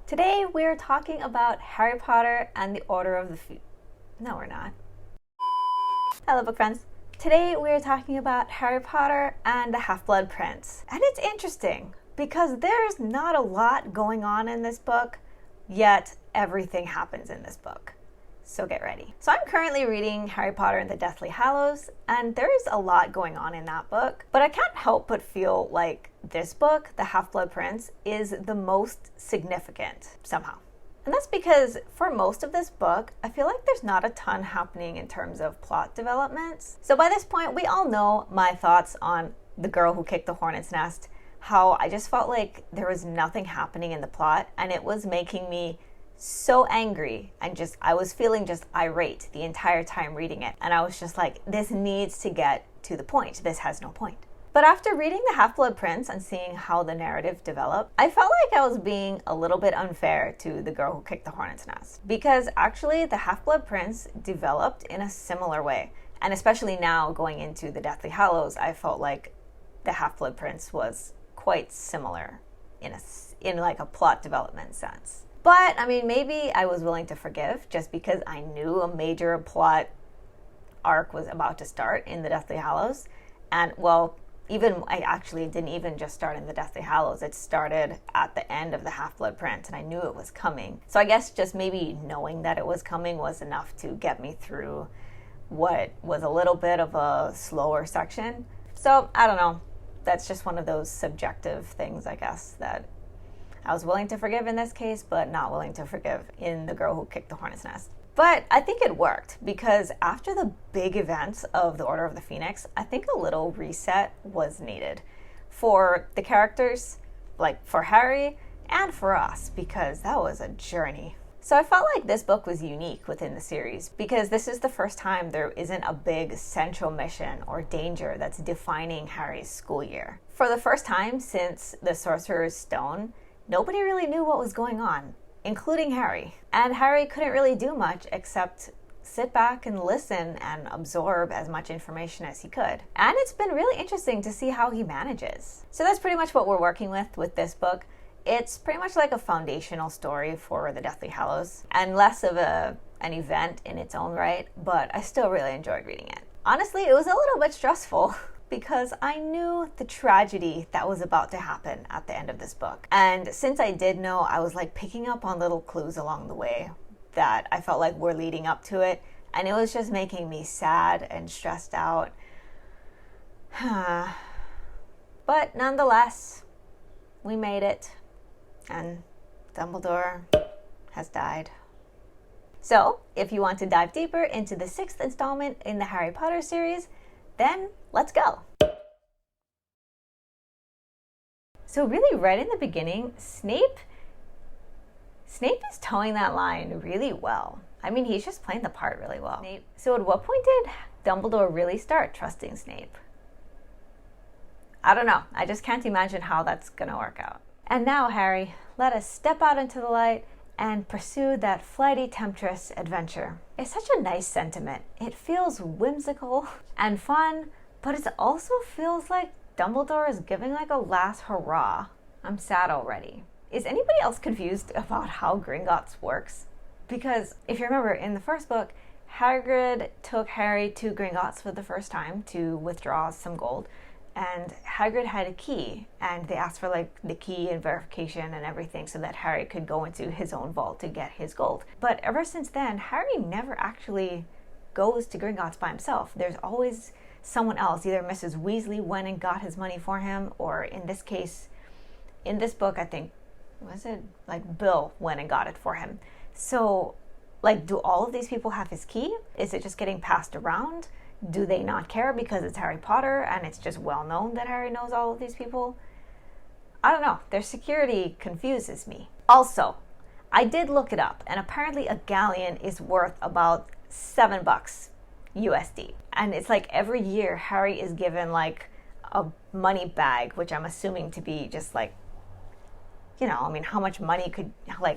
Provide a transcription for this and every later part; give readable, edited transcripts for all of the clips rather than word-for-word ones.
Today we're talking about Harry Potter and the Order of the No, we're not. Hello, book friends. Today we're talking about Harry Potter and the Half-Blood Prince. And it's interesting because there's not a lot going on in this book, yet everything happens in this book. So get ready. So I'm currently reading Harry Potter and the Deathly Hallows, and there's a lot going on in that book. But I can't help but feel like this book, The Half-Blood Prince, is the most significant somehow. And that's because for most of this book, I feel like there's not a ton happening in terms of plot developments. So by this point, we all know my thoughts on the girl who kicked the hornet's nest, how I just felt like there was nothing happening in the plot, and it was making me so angry, and I was feeling just irate the entire time reading it. And I was just like, this needs to get to the point. This has no point. But after reading The Half-Blood Prince and seeing how the narrative developed, I felt like I was being a little bit unfair to the girl who kicked the hornet's nest. Because actually, The Half-Blood Prince developed in a similar way. And especially now going into the Deathly Hallows, I felt like The Half-Blood Prince was quite similar in like a plot development sense. But, I mean, maybe I was willing to forgive just because I knew a major plot arc was about to start in the Deathly Hallows. And, well, I actually didn't even just start in the Deathly Hallows. It started at the end of the Half-Blood Prince, and I knew it was coming. So I guess just maybe knowing that it was coming was enough to get me through what was a little bit of a slower section. So, I don't know. That's just one of those subjective things, I guess, that I was willing to forgive in this case, but not willing to forgive in the girl who kicked the hornet's nest. But I think it worked because after the big events of the Order of the Phoenix, I think a little reset was needed for the characters, like for Harry and for us, because that was a journey. So I felt like this book was unique within the series because this is the first time there isn't a big central mission or danger that's defining Harry's school year. For the first time since the Sorcerer's Stone, nobody really knew what was going on, including Harry. And Harry couldn't really do much except sit back and listen and absorb as much information as he could. And it's been really interesting to see how he manages. So that's pretty much what we're working with this book. It's pretty much like a foundational story for the Deathly Hallows, and less of an event in its own right, but I still really enjoyed reading it. Honestly, it was a little bit stressful because I knew the tragedy that was about to happen at the end of this book. And since I did know, I was like picking up on little clues along the way that I felt like were leading up to it. And it was just making me sad and stressed out. But nonetheless, we made it. And Dumbledore has died. So, if you want to dive deeper into the 6th installment in the Harry Potter series, then let's go. So really right in the beginning, Snape is towing that line really well. I mean, he's just playing the part really well. So at what point did Dumbledore really start trusting Snape? I don't know. I just can't imagine how that's gonna work out. And now, Harry, let us step out into the light and pursue that flighty temptress adventure. It's such a nice sentiment. It feels whimsical and fun, but it also feels like Dumbledore is giving like a last hurrah. I'm sad already. Is anybody else confused about how Gringotts works? Because if you remember in the first book, Hagrid took Harry to Gringotts for the first time to withdraw some gold. And Hagrid had a key, and they asked for like the key and verification and everything so that Harry could go into his own vault to get his gold. But ever since then, Harry never actually goes to Gringotts by himself. There's always someone else. Either Mrs. Weasley went and got his money for him, or in this case, in this book, I think, was it like Bill went and got it for him. So, like, do all of these people have his key? Is it just getting passed around? Do they not care because it's Harry Potter and it's just well known that Harry knows all of these people? I don't know. Their security confuses me. Also, I did look it up, and apparently a galleon is worth about $7 USD. And it's like every year Harry is given like a money bag, which I'm assuming to be just like, you know, I mean, how much money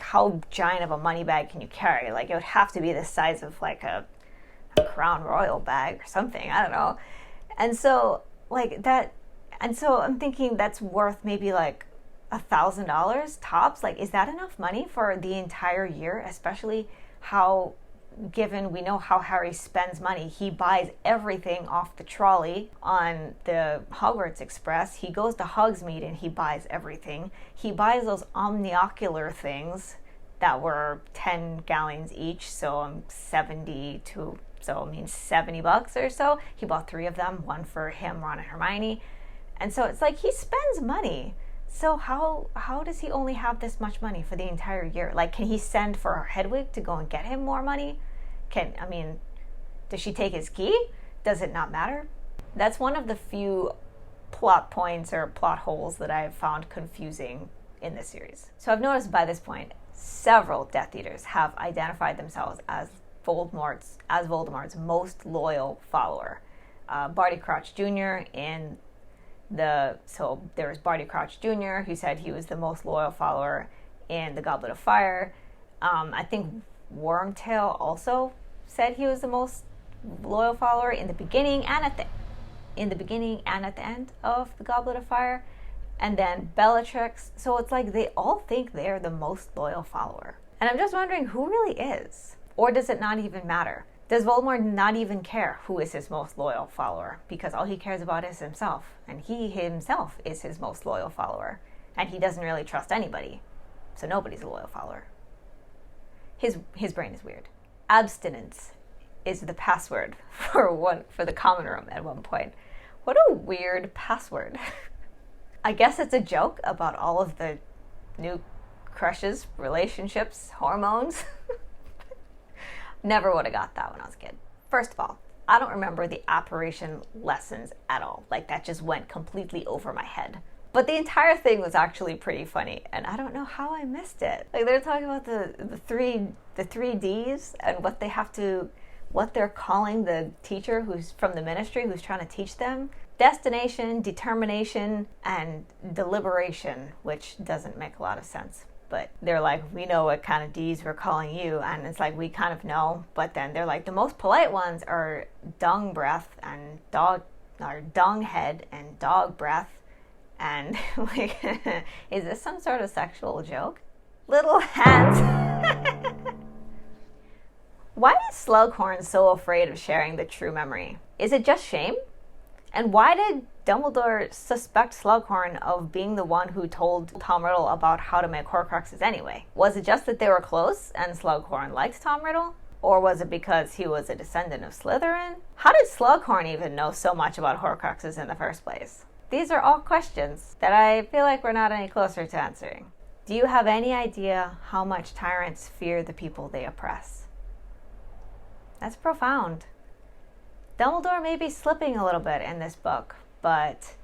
how giant of a money bag can you carry? Like, it would have to be the size of like a Crown Royal bag or something. I don't know. And so like that, and so I'm thinking that's worth maybe like $1,000 tops. Like, is that enough money for the entire year? Especially how, given we know how Harry spends money. He buys everything off the trolley on the Hogwarts Express. He goes to Hogsmeade and he buys everything. He buys those omniocular things that were 10 galleons each, so $70 or so. He bought 3 of them, one for him, Ron, and Hermione. And so it's like he spends money. So how does he only have this much money for the entire year? Like, can he send for Hedwig to go and get him more money? Does she take his key? Does it not matter? That's one of the few plot points or plot holes that I've found confusing in this series. So I've noticed by this point, several Death Eaters have identified themselves as Voldemort's most loyal follower. Barty Crouch Jr. So there was Barty Crouch Jr., who said he was the most loyal follower in the Goblet of Fire. I think Wormtail also said he was the most loyal follower in the beginning and at the end of the Goblet of Fire. And then Bellatrix. So it's like they all think they're the most loyal follower. And I'm just wondering, who really is? Or does it not even matter? Does Voldemort not even care who is his most loyal follower? Because all he cares about is himself. And he himself is his most loyal follower. And he doesn't really trust anybody. So nobody's a loyal follower. His brain is weird. Abstinence is the password for the common room at one point. What a weird password. I guess it's a joke about all of the new crushes, relationships, hormones. Never would have got that when I was a kid. First of all, I don't remember the apparition lessons at all. Like, that just went completely over my head. But the entire thing was actually pretty funny, and I don't know how I missed it. Like, they're talking about the three Ds and what they're calling the teacher who's from the ministry who's trying to teach them. Destination, determination, and deliberation, which doesn't make a lot of sense. But they're like, we know what kind of D's we're calling you. And it's like, we kind of know. But then they're like, the most polite ones are dung breath and dung head and dog breath. And like, is this some sort of sexual joke? Little hands. Why is Slughorn so afraid of sharing the true memory? Is it just shame? And why did Dumbledore suspect Slughorn of being the one who told Tom Riddle about how to make Horcruxes anyway? Was it just that they were close and Slughorn liked Tom Riddle? Or was it because he was a descendant of Slytherin? How did Slughorn even know so much about Horcruxes in the first place? These are all questions that I feel like we're not any closer to answering. Do you have any idea how much tyrants fear the people they oppress? That's profound. Dumbledore may be slipping a little bit in this book, but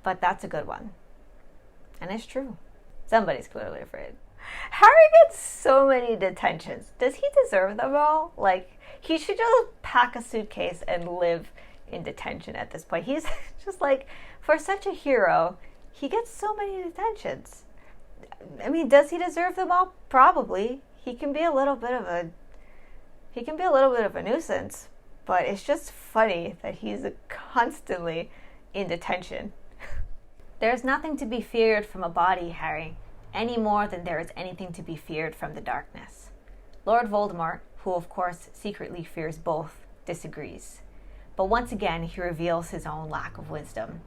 that's a good one. And it's true. Somebody's clearly afraid. Harry gets so many detentions. Does he deserve them all? Like, he should just pack a suitcase and live in detention at this point. He's just like, for such a hero, he gets so many detentions. I mean, does he deserve them all? Probably. He can be a little bit of a nuisance. But it's just funny that he's constantly in detention. There's nothing to be feared from a body, Harry, any more than there is anything to be feared from the darkness. Lord Voldemort, who of course secretly fears both, disagrees. But once again, he reveals his own lack of wisdom.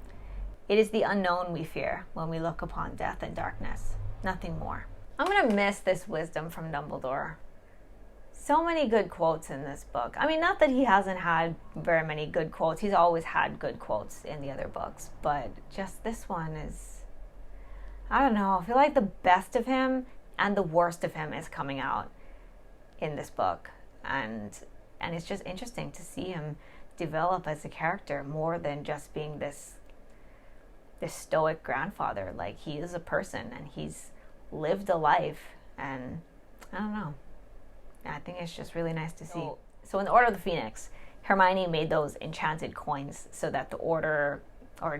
It is the unknown we fear when we look upon death and darkness. Nothing more. I'm going to miss this wisdom from Dumbledore. So many good quotes in this book. I mean, not that he hasn't had very many good quotes. He's always had good quotes in the other books. But just this one is, I don't know, I feel like the best of him and the worst of him is coming out in this book. And it's just interesting to see him develop as a character more than just being this stoic grandfather. Like, he is a person and he's lived a life. And I don't know. I think it's just really nice to see. So in the Order of the Phoenix, Hermione made those enchanted coins so that the Order or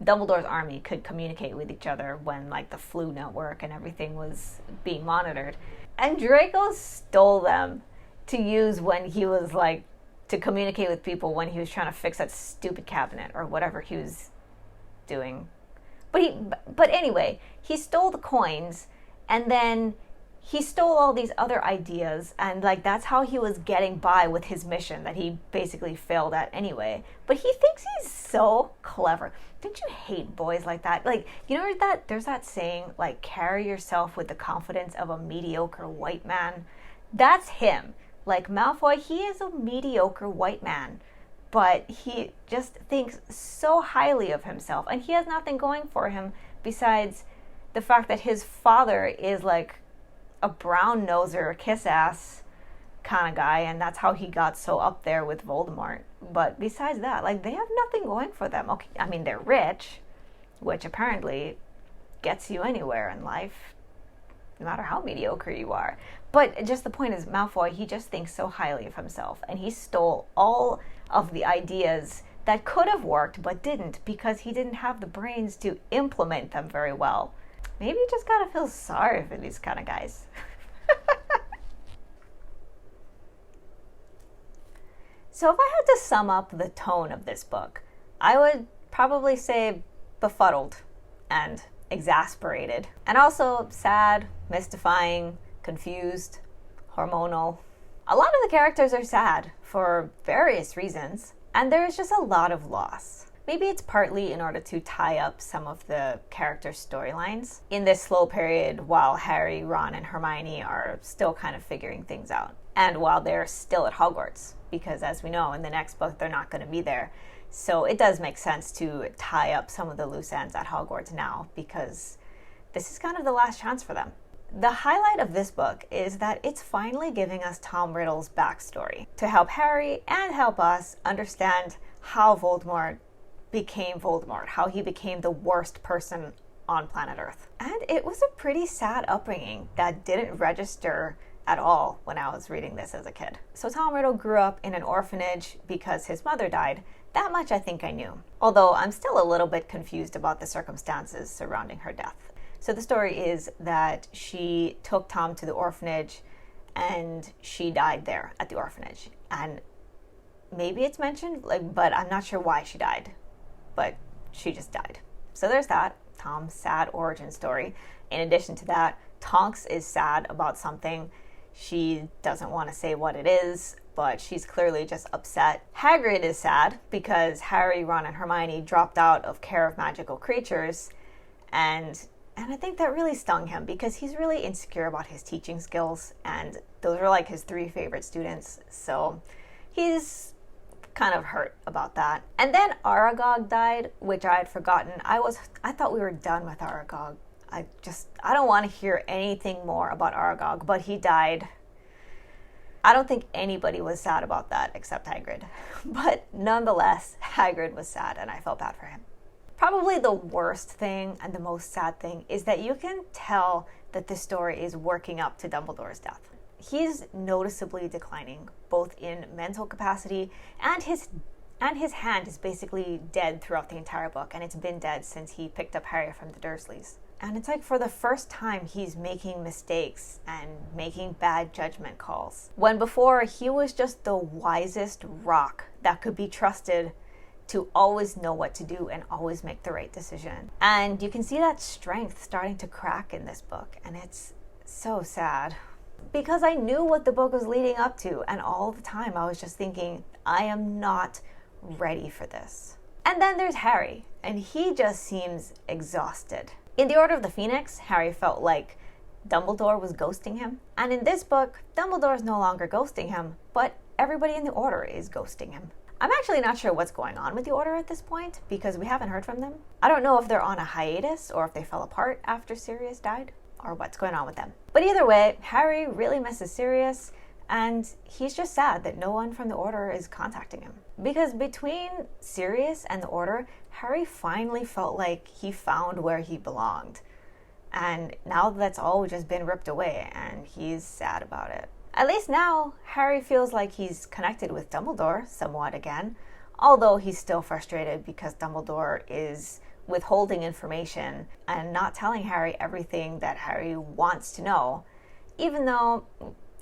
Dumbledore's army could communicate with each other when, like, the flu network and everything was being monitored. And Draco stole them to use when he was, like, to communicate with people when he was trying to fix that stupid cabinet or whatever he was doing But anyway, he stole the coins, and then he stole all these other ideas, and like that's how he was getting by with his mission that he basically failed at anyway. But he thinks he's so clever. Don't you hate boys like that? Like, you know that there's that saying, like, carry yourself with the confidence of a mediocre white man. That's him. Like Malfoy, he is a mediocre white man, but he just thinks so highly of himself, and he has nothing going for him besides the fact that his father is like a brown noser, kiss ass kind of guy, and that's how he got so up there with Voldemort. But besides that, like, they have nothing going for them. Okay, I mean, they're rich, which apparently gets you anywhere in life, no matter how mediocre you are. But just the point is, Malfoy, he just thinks so highly of himself, and he stole all of the ideas that could have worked but didn't because he didn't have the brains to implement them very well. Maybe you just gotta feel sorry for these kind of guys. So if I had to sum up the tone of this book, I would probably say befuddled and exasperated. And also sad, mystifying, confused, hormonal. A lot of the characters are sad for various reasons, and there's just a lot of loss. Maybe it's partly in order to tie up some of the characters' storylines in this slow period while Harry, Ron, and Hermione are still kind of figuring things out. And while they're still at Hogwarts, because as we know, in the next book, they're not going to be there. So it does make sense to tie up some of the loose ends at Hogwarts now, because this is kind of the last chance for them. The highlight of this book is that it's finally giving us Tom Riddle's backstory to help Harry and help us understand how Voldemort became Voldemort, how he became the worst person on planet Earth. And it was a pretty sad upbringing that didn't register at all when I was reading this as a kid. So Tom Riddle grew up in an orphanage because his mother died. That much I think I knew, although I'm still a little bit confused about the circumstances surrounding her death. So the story is that she took Tom to the orphanage and she died there at the orphanage. And maybe it's mentioned, but I'm not sure why she died. But she just died. So there's that, Tom's sad origin story. In addition to that, Tonks is sad about something. She doesn't want to say what it is, but she's clearly just upset. Hagrid is sad because Harry, Ron, and Hermione dropped out of Care of Magical Creatures, and I think that really stung him because he's really insecure about his teaching skills, and those are like his 3 favorite students, so he's kind of hurt about that. And then Aragog died, which I had forgotten. I thought we were done with Aragog. I don't want to hear anything more about Aragog, but he died. I don't think anybody was sad about that except Hagrid. But nonetheless, Hagrid was sad and I felt bad for him. Probably the worst thing and the most sad thing is that you can tell that this story is working up to Dumbledore's death. He's noticeably declining, both in mental capacity and his hand is basically dead throughout the entire book, and it's been dead since he picked up Harry from the Dursleys. And it's like for the first time he's making mistakes and making bad judgment calls. When before he was just the wisest rock that could be trusted to always know what to do and always make the right decision. And you can see that strength starting to crack in this book, and it's so sad. Because I knew what the book was leading up to, and all the time I was just thinking, I am not ready for this. And then there's Harry, and he just seems exhausted. In The Order of the Phoenix, Harry felt like Dumbledore was ghosting him. And in this book, Dumbledore is no longer ghosting him, but everybody in the Order is ghosting him. I'm actually not sure what's going on with the Order at this point, because we haven't heard from them. I don't know if they're on a hiatus, or if they fell apart after Sirius died, or what's going on with them. But either way, Harry really misses Sirius, and he's just sad that no one from the Order is contacting him. Because between Sirius and the Order, Harry finally felt like he found where he belonged. And now that's all just been ripped away, and he's sad about it. At least now, Harry feels like he's connected with Dumbledore somewhat again, although he's still frustrated because Dumbledore is withholding information and not telling Harry everything that Harry wants to know, even though,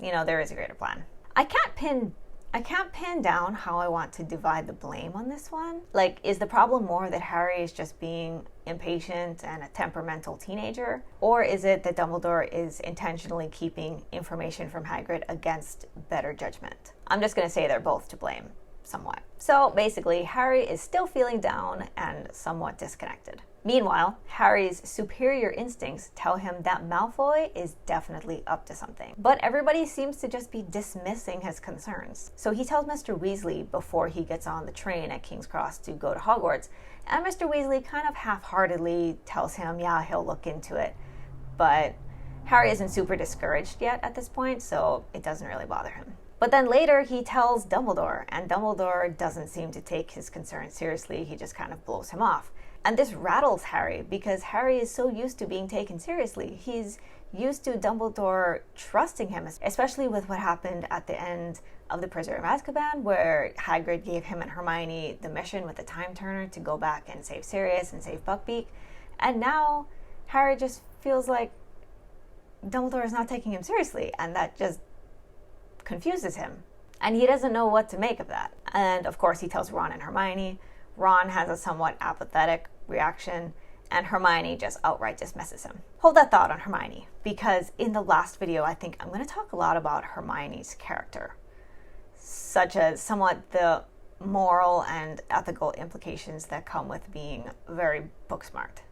there is a greater plan. I can't pin I can't pin down how I want to divide the blame on this one. Like, is the problem more that Harry is just being impatient and a temperamental teenager? Or is it that Dumbledore is intentionally keeping information from Hagrid against better judgment? I'm just going to say they're both to blame, somewhat. So basically, Harry is still feeling down and somewhat disconnected. Meanwhile, Harry's superior instincts tell him that Malfoy is definitely up to something. But everybody seems to just be dismissing his concerns. So he tells Mr. Weasley before he gets on the train at King's Cross to go to Hogwarts, and Mr. Weasley kind of half-heartedly tells him, yeah, he'll look into it. But Harry isn't super discouraged yet at this point, so it doesn't really bother him. But then later he tells Dumbledore, and Dumbledore doesn't seem to take his concerns seriously. He just kind of blows him off. And this rattles Harry because Harry is so used to being taken seriously. He's used to Dumbledore trusting him, especially with what happened at the end of The Prisoner of Azkaban, where Hagrid gave him and Hermione the mission with the Time Turner to go back and save Sirius and save Buckbeak. And now Harry just feels like Dumbledore is not taking him seriously, and that just confuses him. And he doesn't know what to make of that. And of course he tells Ron and Hermione. Ron has a somewhat apathetic reaction, and Hermione just outright dismisses him. Hold that thought on Hermione, because in the last video, I think I'm going to talk a lot about Hermione's character, such as somewhat the moral and ethical implications that come with being very book smart.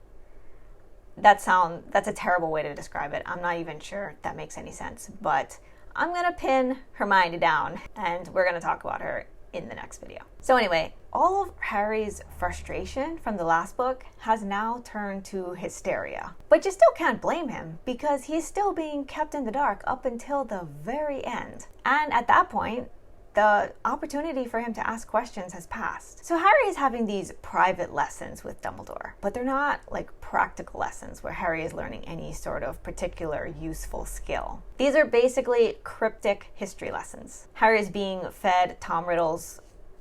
That's a terrible way to describe it. I'm not even sure that makes any sense, but I'm going to pin Hermione down, and we're going to talk about her in the next video. So anyway, all of Harry's frustration from the last book has now turned to hysteria. But you still can't blame him because he's still being kept in the dark up until the very end. And at that point, the opportunity for him to ask questions has passed. So Harry is having these private lessons with Dumbledore, but they're not like practical lessons where Harry is learning any sort of particular useful skill. These are basically cryptic history lessons. Harry is being fed Tom Riddle's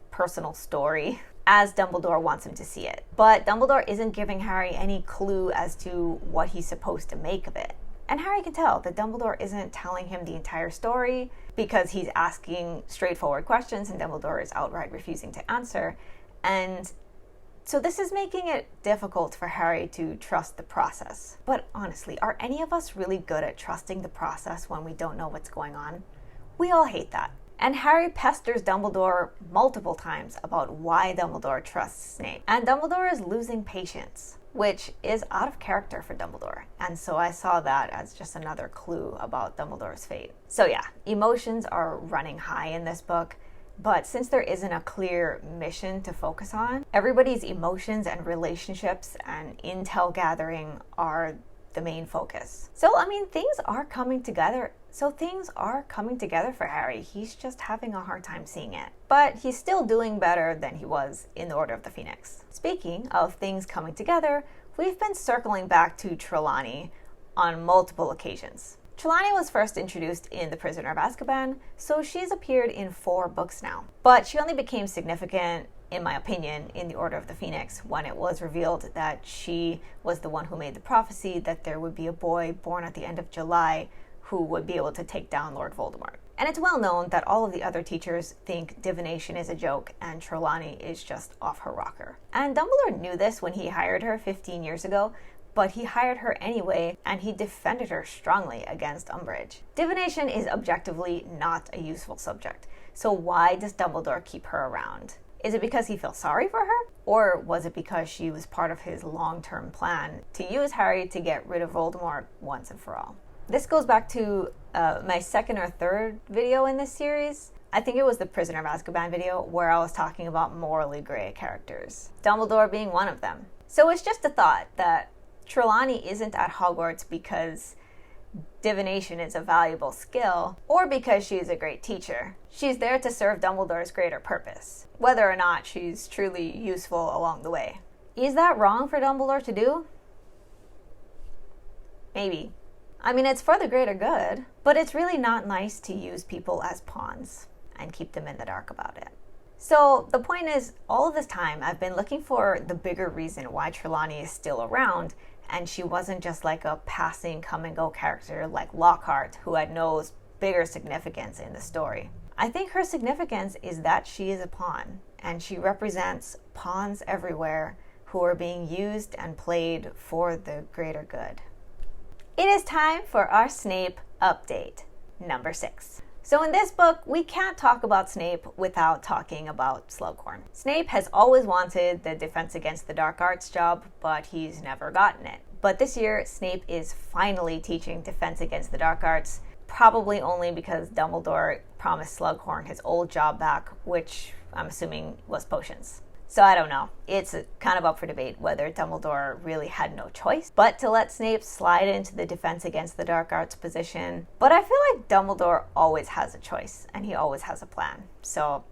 personal story as Dumbledore wants him to see it. But Dumbledore isn't giving Harry any clue as to what he's supposed to make of it. And Harry can tell that Dumbledore isn't telling him the entire story because he's asking straightforward questions and Dumbledore is outright refusing to answer. And so this is making it difficult for Harry to trust the process. But honestly, are any of us really good at trusting the process when we don't know what's going on? We all hate that. And Harry pesters Dumbledore multiple times about why Dumbledore trusts Snape. And Dumbledore is losing patience, which is out of character for Dumbledore. And so I saw that as just another clue about Dumbledore's fate. So yeah, emotions are running high in this book, but since there isn't a clear mission to focus on, everybody's emotions and relationships and intel gathering are the main focus. So I mean, things are coming together. Things are coming together for Harry. He's just having a hard time seeing it. But he's still doing better than he was in the Order of the Phoenix. Speaking of things coming together, we've been circling back to Trelawney on multiple occasions. Trelawney was first introduced in The Prisoner of Azkaban, so she's appeared in 4 books now. But she only became significant, in my opinion, in the Order of the Phoenix when it was revealed that she was the one who made the prophecy that there would be a boy born at the end of July who would be able to take down Lord Voldemort. And it's well known that all of the other teachers think divination is a joke and Trelawney is just off her rocker. And Dumbledore knew this when he hired her 15 years ago, but he hired her anyway and he defended her strongly against Umbridge. Divination is objectively not a useful subject, so why does Dumbledore keep her around? Is it because he feels sorry for her? Or was it because she was part of his long-term plan to use Harry to get rid of Voldemort once and for all? This goes back to my second or third video in this series. I think it was the Prisoner of Azkaban video where I was talking about morally gray characters, Dumbledore being one of them. So it's just a thought that Trelawney isn't at Hogwarts because divination is a valuable skill or because she's a great teacher. She's there to serve Dumbledore's greater purpose, whether or not she's truly useful along the way. Is that wrong for Dumbledore to do? Maybe. I mean, it's for the greater good, but it's really not nice to use people as pawns and keep them in the dark about it. So the point is, all of this time I've been looking for the bigger reason why Trelawney is still around and she wasn't just like a passing come and go character like Lockhart who had no bigger significance in the story. I think her significance is that she is a pawn, and she represents pawns everywhere who are being used and played for the greater good. It is time for our Snape update, number 6. So in this book, we can't talk about Snape without talking about Slughorn. Snape has always wanted the Defense Against the Dark Arts job, but he's never gotten it. But this year, Snape is finally teaching Defense Against the Dark Arts, probably only because Dumbledore promised Slughorn his old job back, which I'm assuming was potions. So I don't know. It's kind of up for debate whether Dumbledore really had no choice but to let Snape slide into the Defense Against the Dark Arts position. But I feel like Dumbledore always has a choice, and he always has a plan. So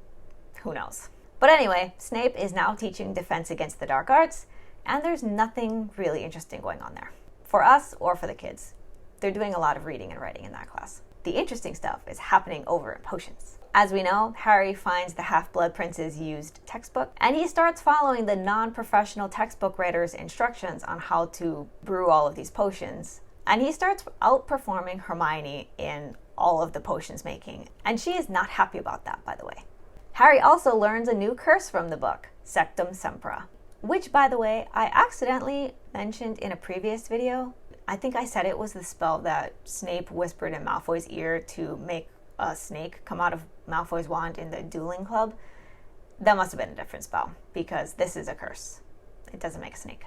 who knows? But anyway, Snape is now teaching Defense Against the Dark Arts, and there's nothing really interesting going on there. For us or for the kids. They're doing a lot of reading and writing in that class. The interesting stuff is happening over in potions. As we know, Harry finds the Half-Blood Prince's used textbook, and he starts following the non-professional textbook writer's instructions on how to brew all of these potions. And he starts outperforming Hermione in all of the potions making, and she is not happy about that, by the way. Harry also learns a new curse from the book, Sectum Sempra, which, by the way, I accidentally mentioned in a previous video. I think I said it was the spell that Snape whispered in Malfoy's ear to make a snake come out of Malfoy's wand in the dueling club. That must have been a different spell, because this is a curse. It doesn't make a snake.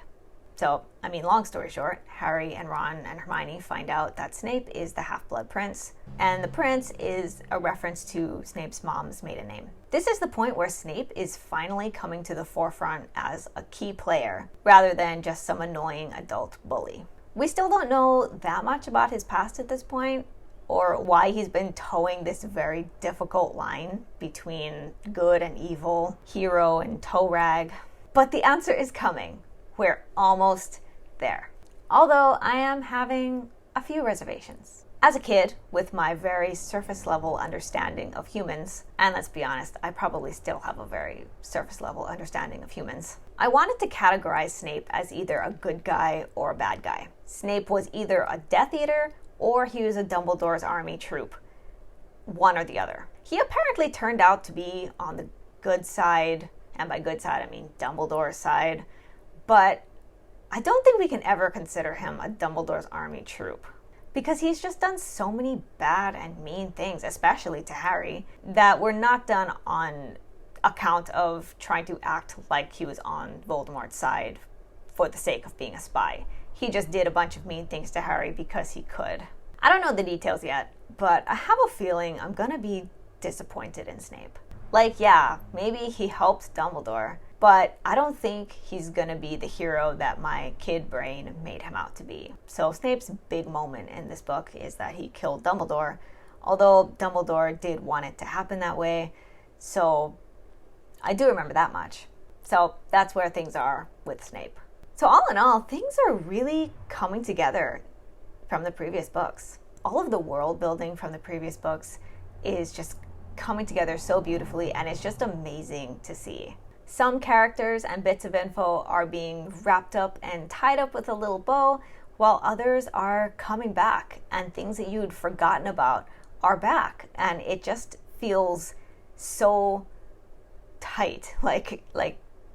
So, I mean, long story short, Harry and Ron and Hermione find out that Snape is the Half-Blood Prince, and the prince is a reference to Snape's mom's maiden name. This is the point where Snape is finally coming to the forefront as a key player, rather than just some annoying adult bully. We still don't know that much about his past at this point, or why he's been towing this very difficult line between good and evil, hero and toe rag. But the answer is coming. We're almost there. Although I am having a few reservations. As a kid, with my very surface level understanding of humans, and let's be honest, I probably still have a very surface level understanding of humans, I wanted to categorize Snape as either a good guy or a bad guy. Snape was either a Death Eater or he was a Dumbledore's army troop. One or the other. He apparently turned out to be on the good side, and by good side I mean Dumbledore's side, but I don't think we can ever consider him a Dumbledore's army troop. Because he's just done so many bad and mean things, especially to Harry, that were not done on account of trying to act like he was on Voldemort's side for the sake of being a spy. He just did a bunch of mean things to Harry because he could. I don't know the details yet, but I have a feeling I'm gonna be disappointed in Snape. Like, yeah, maybe he helped Dumbledore, but I don't think he's gonna be the hero that my kid brain made him out to be. So Snape's big moment in this book is that he killed Dumbledore, although Dumbledore did want it to happen that way, so I do remember that much. So that's where things are with Snape. So all in all, things are really coming together from the previous books. All of the world building from the previous books is just coming together so beautifully, and it's just amazing to see. Some characters and bits of info are being wrapped up and tied up with a little bow, while others are coming back, and things that you'd forgotten about are back, and it just feels so tight. Like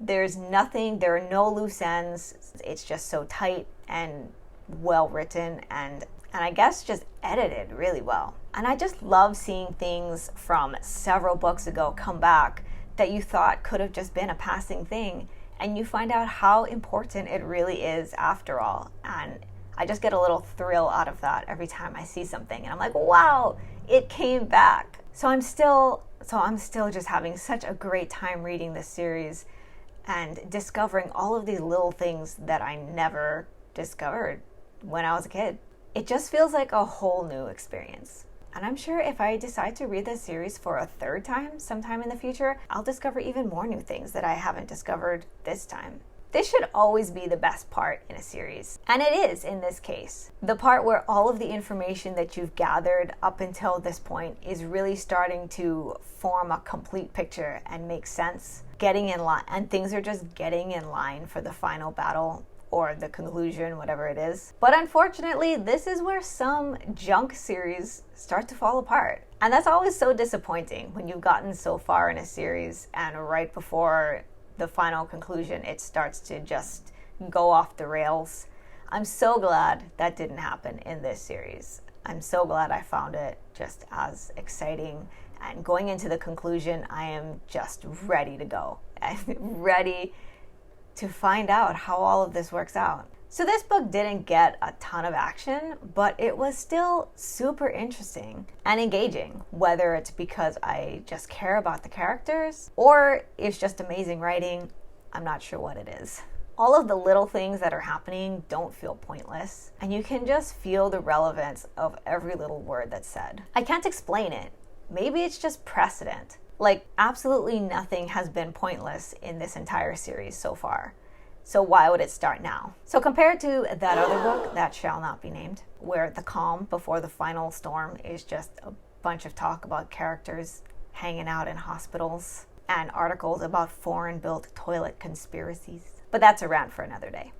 there's nothing, there are no loose ends. It's just so tight and well written, and I guess just edited really well. And I just love seeing things from several books ago come back that you thought could have just been a passing thing, and you find out how important it really is after all. And I just get a little thrill out of that every time I see something, and I'm like, wow, it came back. So I'm still just having such a great time reading this series and discovering all of these little things that I never discovered when I was a kid. It just feels like a whole new experience. And I'm sure if I decide to read this series for a third time sometime in the future, I'll discover even more new things that I haven't discovered this time. This should always be the best part in a series. And it is in this case. The part where all of the information that you've gathered up until this point is really starting to form a complete picture and make sense, getting in line, and things are just getting in line for the final battle, or the conclusion, whatever it is. But unfortunately, this is where some junk series start to fall apart. And that's always so disappointing when you've gotten so far in a series and right before the final conclusion, it starts to just go off the rails. I'm so glad that didn't happen in this series. I'm so glad I found it just as exciting. And going into the conclusion, I am just ready to go. I'm ready to find out how all of this works out. So this book didn't get a ton of action, but it was still super interesting and engaging, whether it's because I just care about the characters or it's just amazing writing. I'm not sure what it is. All of the little things that are happening don't feel pointless, and you can just feel the relevance of every little word that's said. I can't explain it. Maybe it's just precedent. Like, absolutely nothing has been pointless in this entire series so far. So why would it start now? So compared to that other book, that shall not be named, where the calm before the final storm is just a bunch of talk about characters hanging out in hospitals and articles about foreign-built toilet conspiracies. But that's a rant for another day.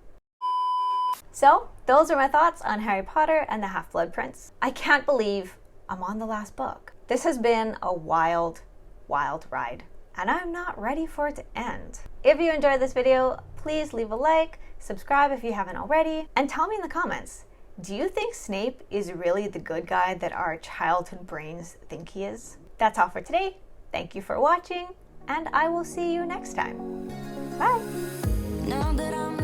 So, those are my thoughts on Harry Potter and the Half-Blood Prince. I can't believe I'm on the last book. This has been a wild, wild ride, and I'm not ready for it to end. If you enjoyed this video, please leave a like, subscribe if you haven't already, and tell me in the comments, do you think Snape is really the good guy that our childhood brains think he is? That's all for today. Thank you for watching, and I will see you next time. Bye! Now that I'm